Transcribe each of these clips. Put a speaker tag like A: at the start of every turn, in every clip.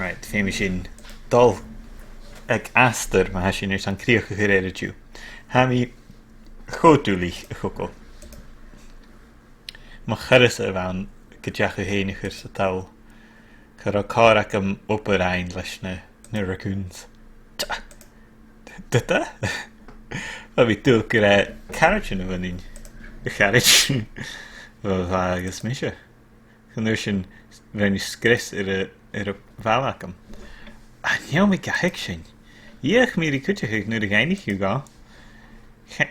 A: Right, féimi sin dul ag astar má sin ar an críocha chu éidirú. Haí choúlí a choco. Má churas a bhain go deacha héine chur sa tal chur á cáach am oparáin leis na raccoons. Duta? A bhí tú gur carritin a bhain charit bh agus mise. Chun sin bhain scris ar a bhealacham. A neo mi gahaic sin. Íoch mí cuiteigh nuair a gaiinniú gá.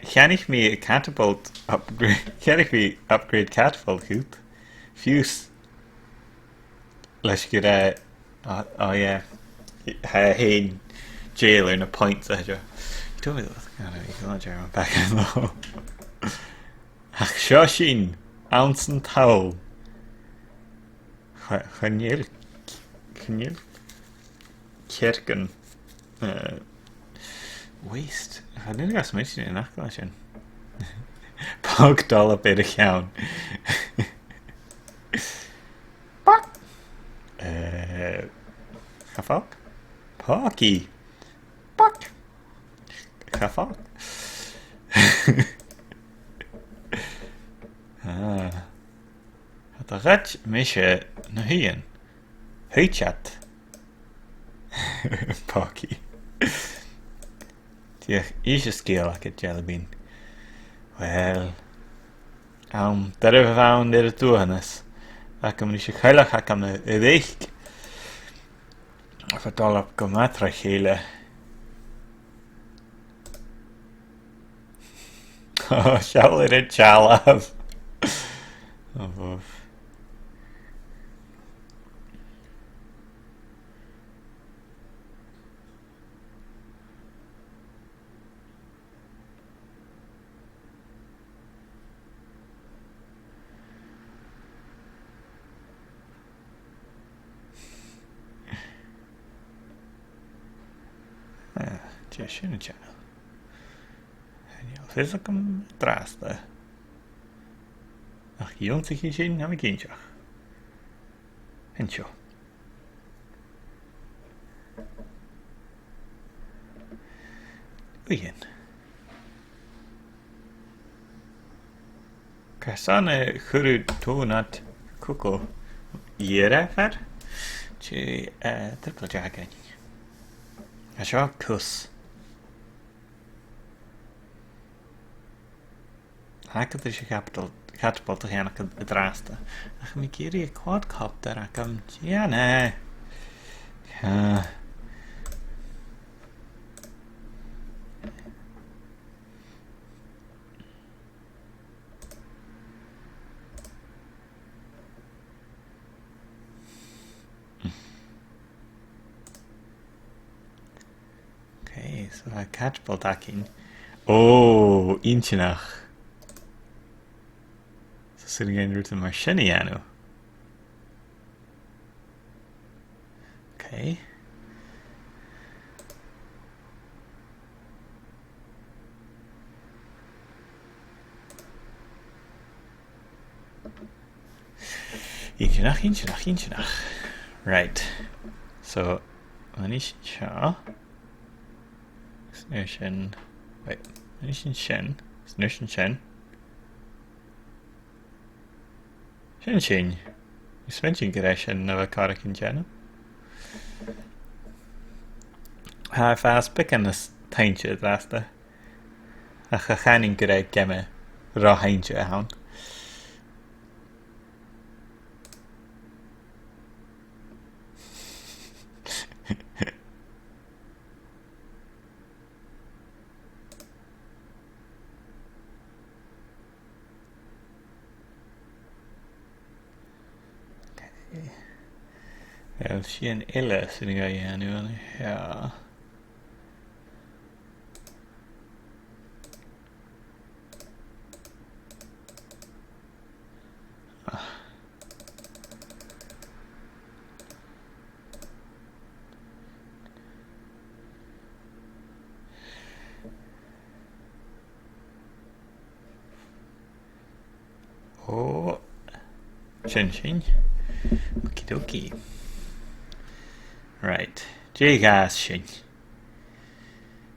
A: Cheannig mí a catapult upgrade. Cheannig mí upgrade catapult chút. Fiús leis gur hain jail ar na points a heideo. Tú mí go back an lá. Ach seo sin ounce an towel. Chanéal Kerken waste. I didn't gas mention in that sin. Pog dollar bit of count. Chafok? Pocky. Pok. Chafok. Hat a rat misje na hien. Heichat. Pocky. Tiach is a scale like a jelly bean. Well, dar a bhain ar a dúhannas. Ac am níos chailech ac am a dhéich. Fa dolab go matra chéile. Siawl ar a chalaf. Oh, Sin channel. Fes ac am dras da. Ach, ion sich i sin am I gyntiach. Hensio. Wien. Casan e chwrw tŵn at cwco iera fer. Ti triple jagan. A sio cws. Hacked is catapult again a drasta. Ach mi giri a quadcopter ac am ne. Okay, so a catapult hacking. Oh, inchinach. Sitting in route mar sinnianu. Okay. Inchinach. Right. So, manish cha. Snushin. Wait. Manishin shen. Snushin shen. Sin is mention gyda sin na carach in channel. Ha fast picking this taintje lasta. A chachaning gyda gemme ra haintje a hound. Wel, sin ille sy'n ei gael nu. Ja. Oh, 真行 Okidoki. Right. Jay gas sin.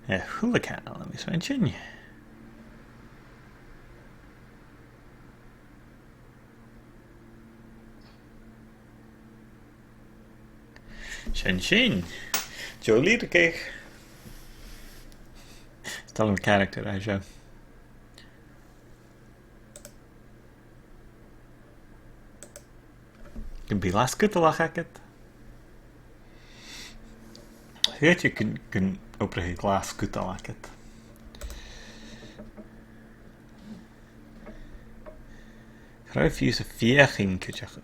A: Hulacan am is fan sin. Sin. Jolie de cake. Tell him character I show. Can be last good to lach it. Heet je kan oprecht glas goed te lachen. Graag use a viering kutjach.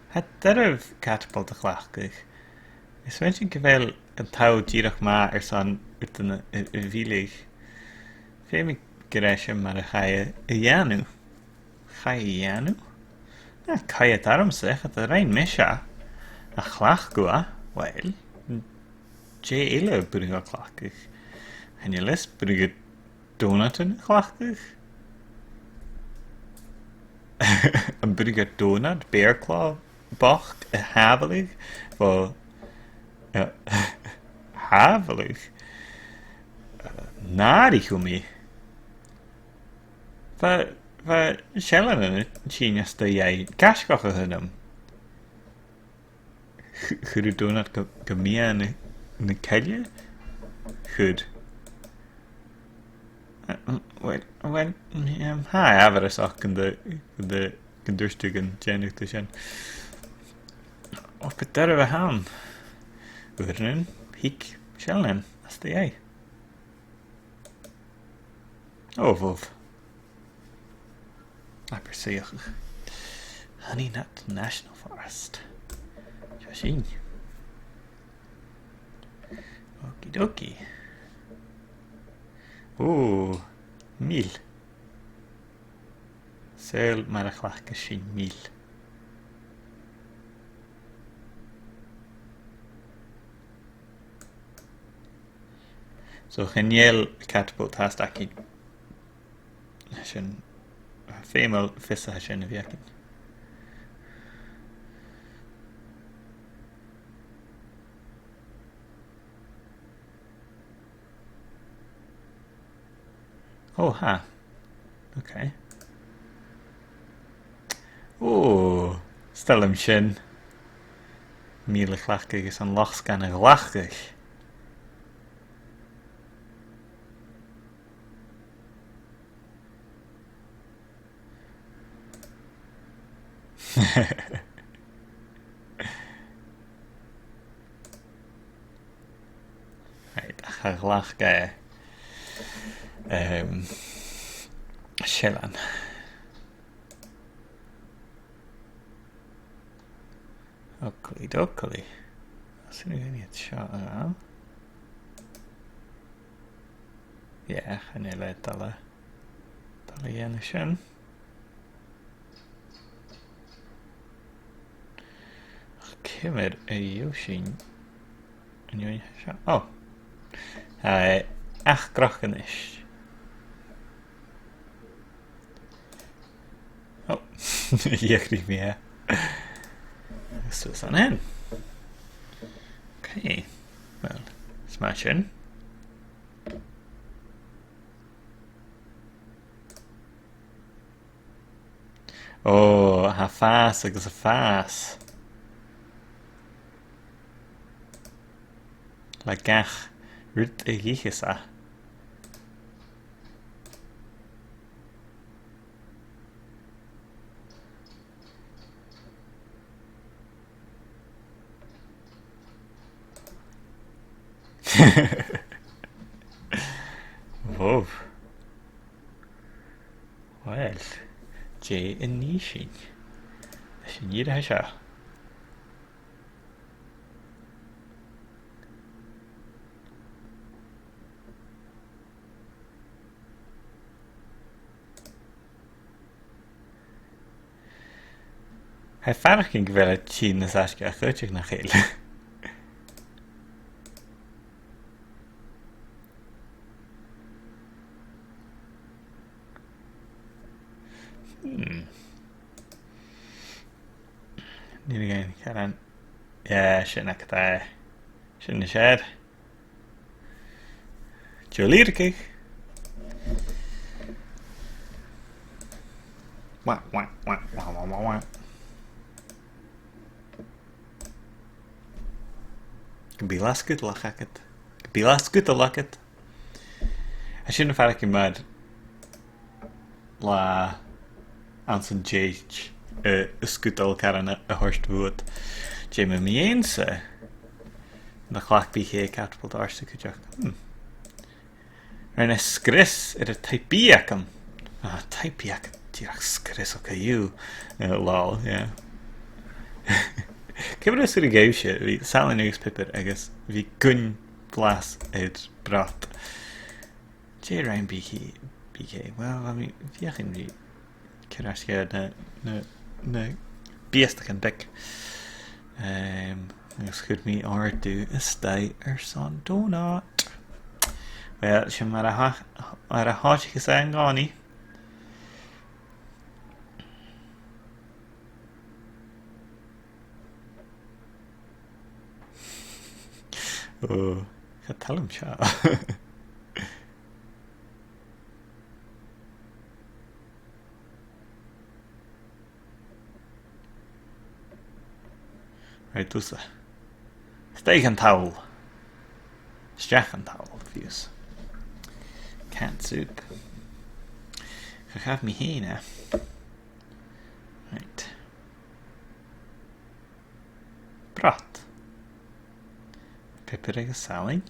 A: Het derf catapult glachtig. Is wens ik wel een touw dierig maar san uit een wielig. Veel ik gereisje maar ga je janu. Ga je janu? Kan je daarom zeggen dat rein mesha. A glach goa. Wel, Jay ele brugga glachtig. En je les brugga donutten glachtig. Een brugga donut, beerklaw, bach, havelig. Wel, havelig. Narig om me. Wat schellen het genius dat jij kaaskachen gedaan? Goed doen dat gemeen in kelje? Goed. Wel, ja, wat is ook in de kunststukken genuig te zijn. Of het daar we gaan. Urnen, hik, schellen, als de jij. Of. Aperceig. Honey Nut National Forest. Zien. Okidoki. Mil. Sel maar glachke sin mil. So genial catapult hast aki. Schon female vissa hashen viakin. Oh, ha. Okay. Stel hem sin. Míle glachkig is an lachscan a glachkig. Right, a glachke. Shellan. Oakley. That's nu niet shot aan. Ja, en je let alle jene shen. Kimmer Yoshin. En je shot. Oh. Ach krachen is. Oh, hier krieg meer. So is aan hen. Okay, well, smash in. Oh, ha fast, ik is a fast. Like gach, rut e gichesa. Wow. Wel, Jay yn nishin. Sy'n i'r hysio. Hij vaardig ging wel het zien als als je een grootje naar geel. Nu gaan Yeah, sin ac da. Sin na séad. Tuilleadh. Wah, wah, wah, wah, wah, wah, wah. Bí lascut lachacad. Bí lascut a lacad. A sin na farach mad lá an san Dùthaich scutal carana a thuirst bhuat. Dé me miénsa na chhlach bí ché catapult arsta chuteach. Rhain a scris ar a taipiacam. Taipiacam. Tíach scris o caú. Lol, yeah. Cefn ys ydw gawsio, fi salin yw'r pipr agos fi gwn glas yd brat. Dje rhain BK. Wel, fi ach yn fi cyrraesgad na biestach yn dic. Agos chwyd mi ordw ystau son donut. Wel, sy'n ar a hot chys a'n goni. Oh, ga tal him siya. Right, dwsa. Steig an tawl. Stiach an tawl, fiws. Canned soup. Ga gaf mi heen, Right. Brat. Pipper agus saling.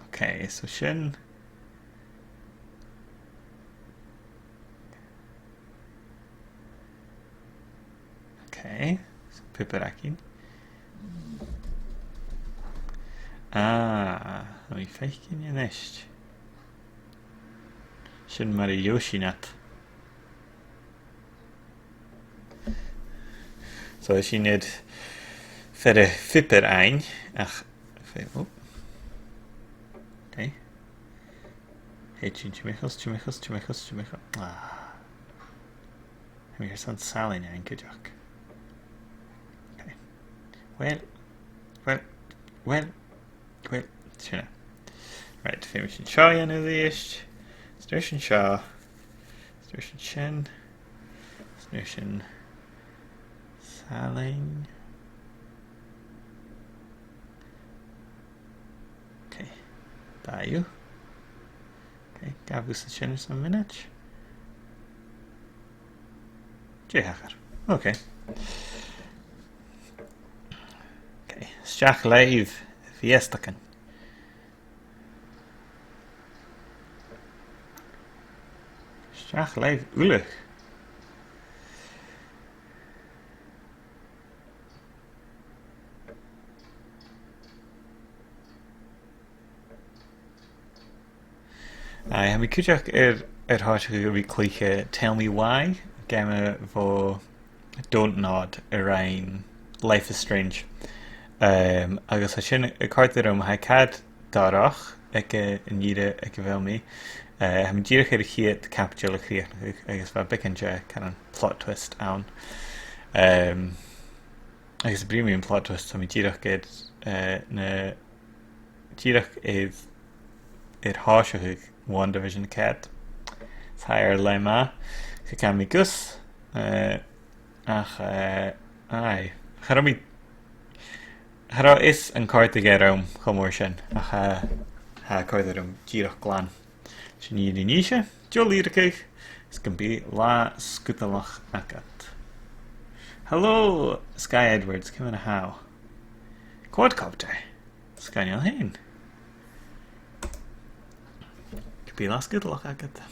A: Okay, so sin. Okay, so pipper akin. Mi feikin yn eist. Sin mar I Yoshinat. So sin nid fer y fipper ein, ach, okay. Chimichos. Mi er son salin ein gydioch. Okay. Well, sinna. Right, famous in Shaw yan is eist. Station Shaw. Station Shin. Station Salin. Okay. Da you. Okay, gafus the Shin some minutes. Jehachar. Okay. Okay. Stach live. Fiestakan. Stach live. Ulich. Ha mi cwtiach hart go bhí clúiche Tell Me Why, game vo Don't Nod around Life is Strange. Agus sin cartarm ha cad darach ag níre ag bhfuil mi. Ha mi ddíirech ar chiad capitúla chríoch agus bha bicanje kind of plot twist ann. Agus bríomí plot twist ha mi ddíirech na ddíirech háiseach WandaVision cat. Higher lema. Ge kan mi gus. Ach, ai. Hara is an cart gerum chomor sin. Ach, ha cardarum gírach glan. Sin í níise. Tuilleadh. It's can be la scutalach agat. Hello, Sky Edwards. Come in a how. Quadcopter. Sky Neil Hain. Be last good luck, I get them.